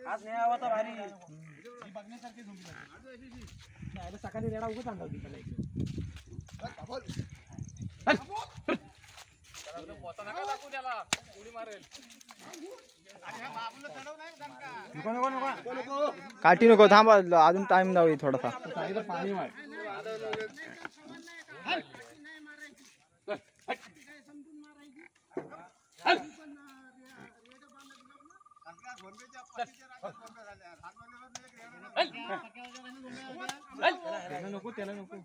आज नाही आवा तर भारी बघण्यासारखी झोंबी सकाळी रेडा उगाच आणला होती त्याला काठी नको थांब अजून टाइम जाऊ थोडासा पाणी नको त्याला नको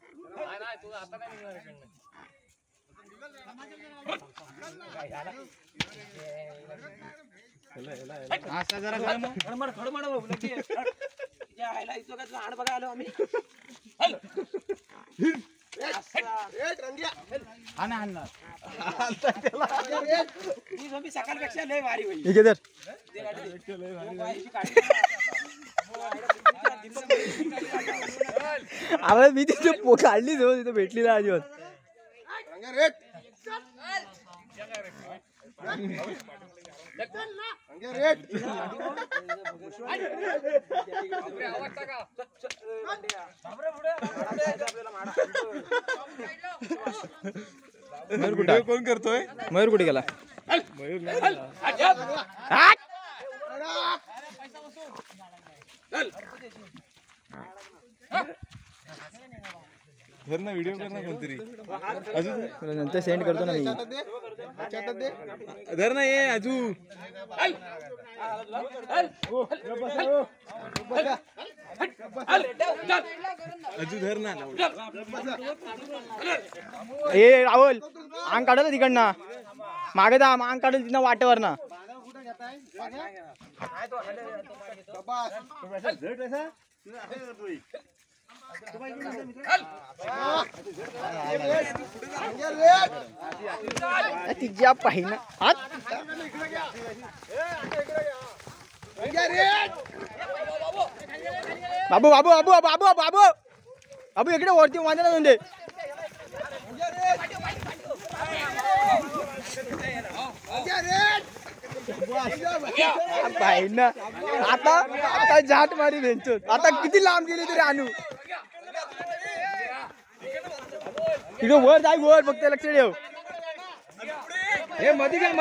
सकाळपेक्षा लय भारी होईल आम्हाला मी तिथे काढलीच हो तिथे भेटली ना अजिबात मयूर कुठे कोण करतोय मयूर कुठे गेला धर ना व्हिडिओ कर ना कोणतरी अजून नंतर सेंड करतो ना मी धर ना ये अजू अजू धर ना ए राहुल अंग काढलं तिकडनं मागे जा अंग काढलं तिथं वाटेवर ना तिच्या पाहिना बाबू बाबू बाबू बाबू बाबू बाबू इकडे वरती वाजला जाऊन दे पाहिना आता आता जाट मारी भेंचो आता किती लांब गेली तरी आणू इकडे वर जाय वर फक्त लक्ष ठेव हे मध्ये घ्या